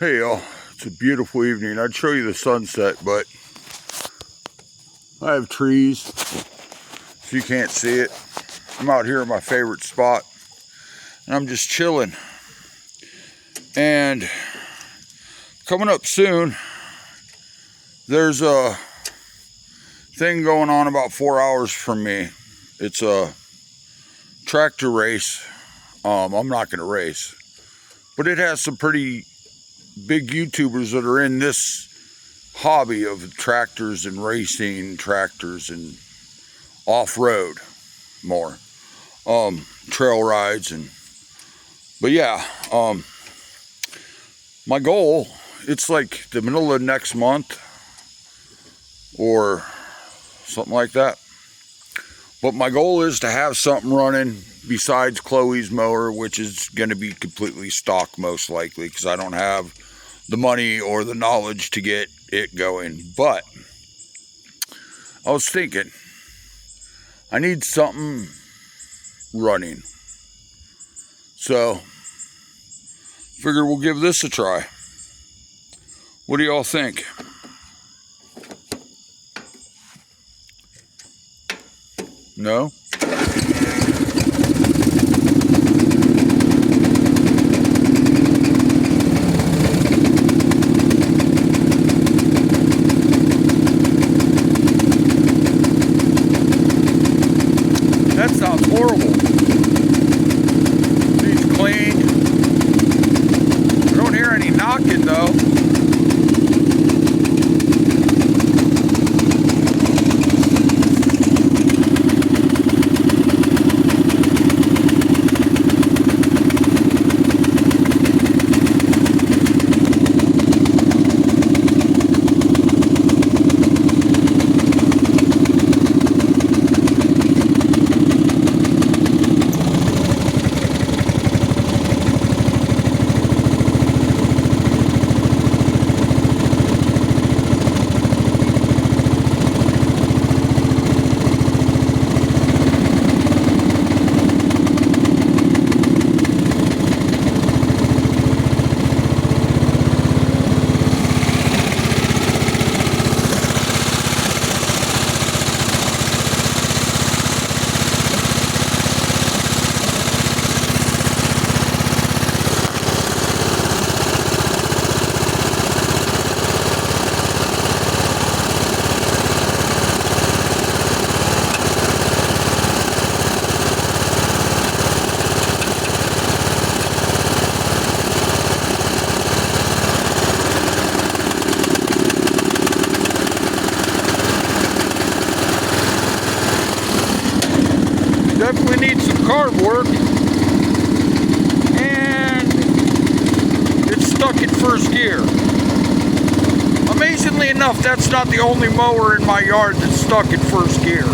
Hey y'all, it's a beautiful evening. I'd show you the sunset, but I have trees, so you can't see it. I'm out here in my favorite spot, and I'm just chilling. And coming up soon, there's a thing going on about 4 hours from me. It's a tractor race. I'm not gonna race, but it has some pretty big YouTubers that are in this hobby of tractors and racing tractors and off-road more, trail rides. But yeah, my goal, it's like the middle of next month or something like that, but my goal is to have something running besides Chloe's mower, which is going to be completely stock most likely because I don't have the money or the knowledge to get it going. But I was thinking I need something running, so figure we'll give this a try. What do y'all think? No? That sounds horrible. Needs clean. I don't hear any knocking though. Definitely needs some carb work, and it's stuck in first gear. Amazingly enough, that's not the only mower in my yard that's stuck in first gear.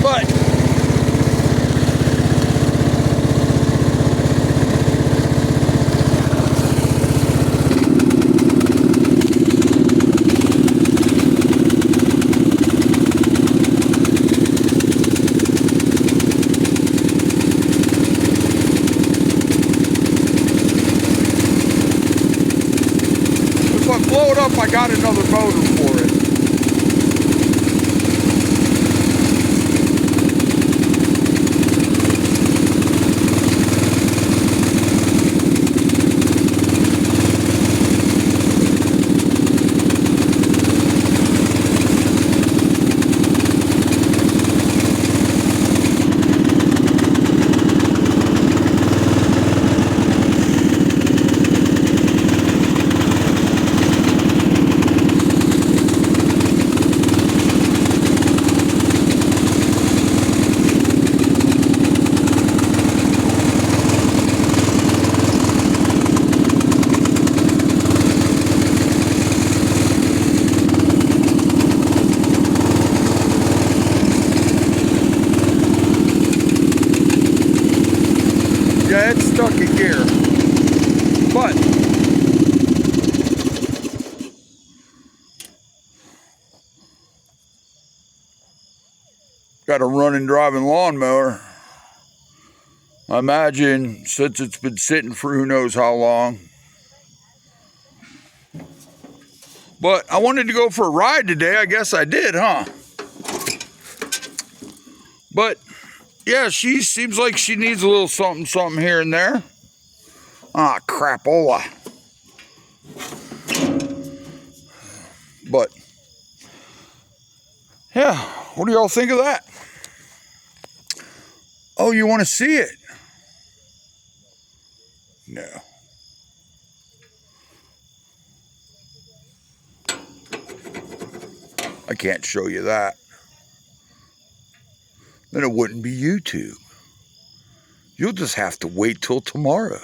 But if I blow it up, I got another motor for it. Yeah, it's stuck in gear, but got a running driving lawnmower. I imagine since it's been sitting for who knows how long. But I wanted to go for a ride today. I guess I did, huh? But yeah, she seems like she needs a little something here and there. Ah, crapola. But yeah, what do y'all think of that? Oh, you want to see it? No. I can't show you that. Then it wouldn't be YouTube. You'll just have to wait till tomorrow.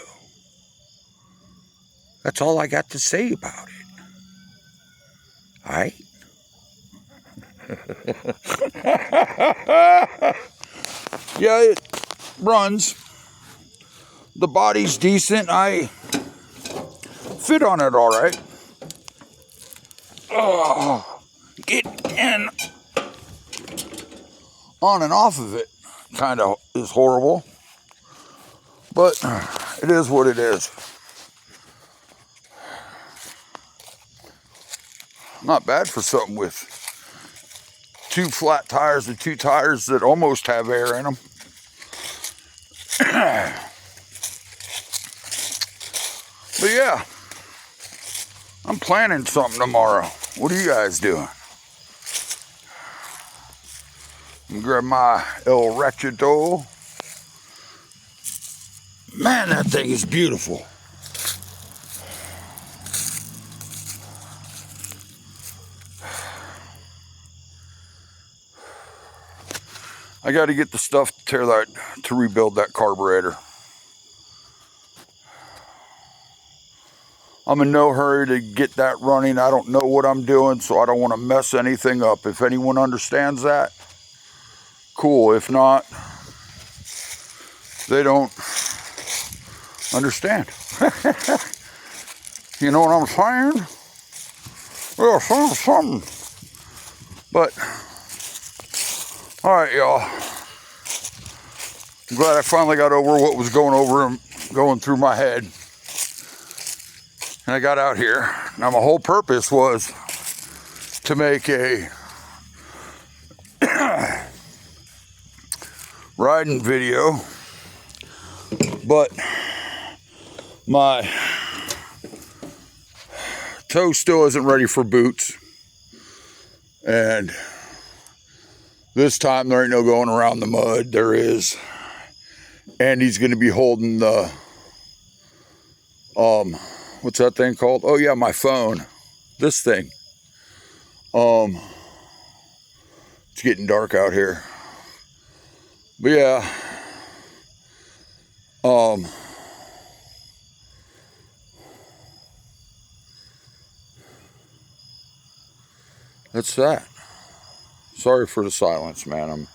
That's all I got to say about it. All right? Yeah, it runs. The body's decent. I fit on it all right. Oh, get in on and off of it kind of is horrible. But it is what it is. Not bad for something with 2 flat tires and 2 tires that almost have air in them. But yeah, I'm planning something tomorrow. What are you guys doing? I'm gonna grab my El Rechito. Man, that thing is beautiful. I got to get the stuff to rebuild that carburetor. I'm in no hurry to get that running. I don't know what I'm doing, so I don't want to mess anything up. If anyone understands that, cool. If not, they don't understand. You know what I'm saying? Well, something. But, all right, y'all. I'm glad I finally got over what was going through my head. And I got out here. Now my whole purpose was to make a riding video, but my toe still isn't ready for boots. And this time there ain't no going around the mud. There is. And he's going to be holding the, what's that thing called? Oh yeah, my phone. This thing. It's getting dark out here. But yeah. That's that. Sorry for the silence, man.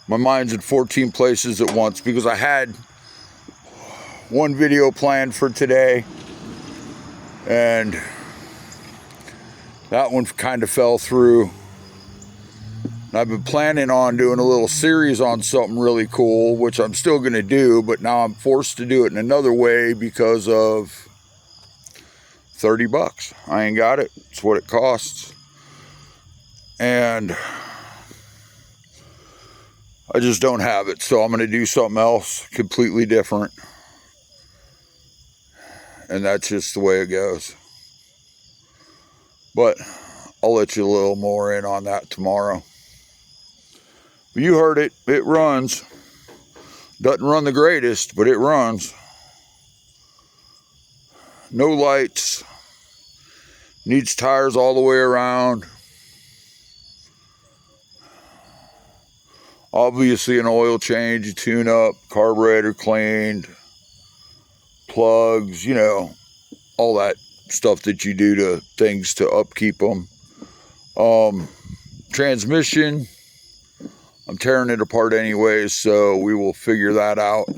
My mind's in 14 places at once because I had one video planned for today and that one kind of fell through. I've been planning on doing a little series on something really cool, which I'm still going to do, but now I'm forced to do it in another way because of 30 bucks. I ain't got it. It's what it costs. And I just don't have it, so I'm going to do something else completely different. And that's just the way it goes. But I'll let you a little more in on that tomorrow. You heard it. It runs. Doesn't run the greatest, but it runs. No lights. Needs tires all the way around. Obviously an oil change, a tune up, carburetor cleaned, plugs, you know, all that stuff that you do to things to upkeep them. Transmission, I'm tearing it apart anyways, so we will figure that out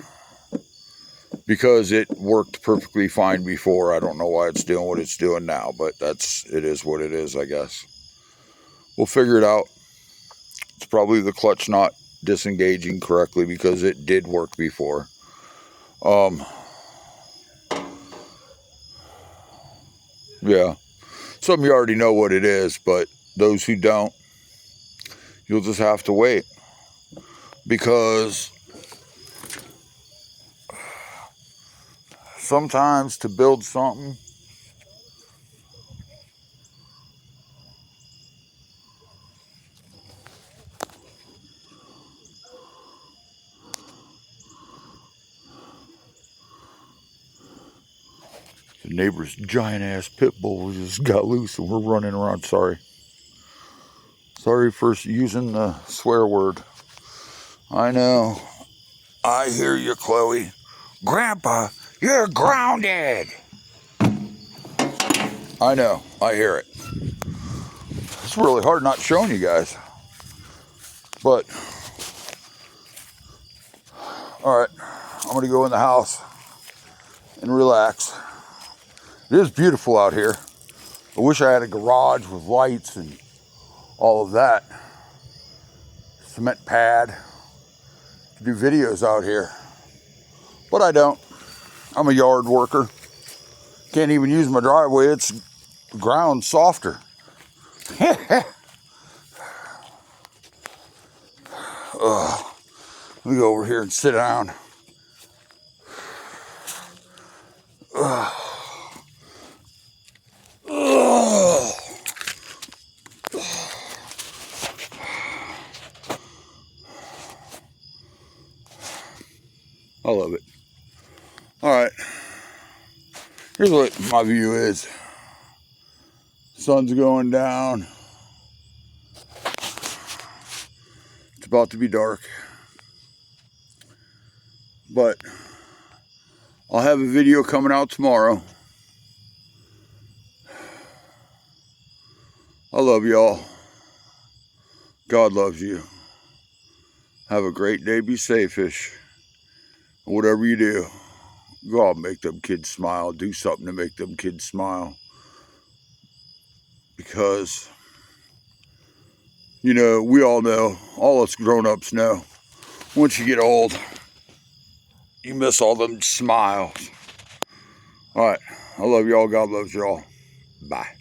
because it worked perfectly fine before. I don't know why it's doing what it's doing now, but it is what it is, I guess. We'll figure it out. It's probably the clutch not disengaging correctly because it did work before. Yeah, some of you already know what it is, but those who don't, you'll just have to wait, because sometimes to build something, the neighbor's giant ass pit bull just got loose and we're running around. Sorry for using the swear word. I know. I hear you, Chloe. Grandpa, you're grounded. I know. I hear it. It's really hard not showing you guys. But, alright. I'm going to go in the house and relax. It is beautiful out here. I wish I had a garage with lights and all of that. Cement pad. To do videos out here. But I don't. I'm a yard worker. Can't even use my driveway. It's ground softer. Let me go over here and sit down. I love it. Alright. Here's what my view is. Sun's going down. It's about to be dark. But I'll have a video coming out tomorrow. I love y'all. God loves you. Have a great day. Be safe-ish. Whatever you do, go out and make them kids smile. Do something to make them kids smile. Because, you know, we all know, all us grown-ups know, once you get old, you miss all them smiles. All right. I love y'all. God loves y'all. Bye.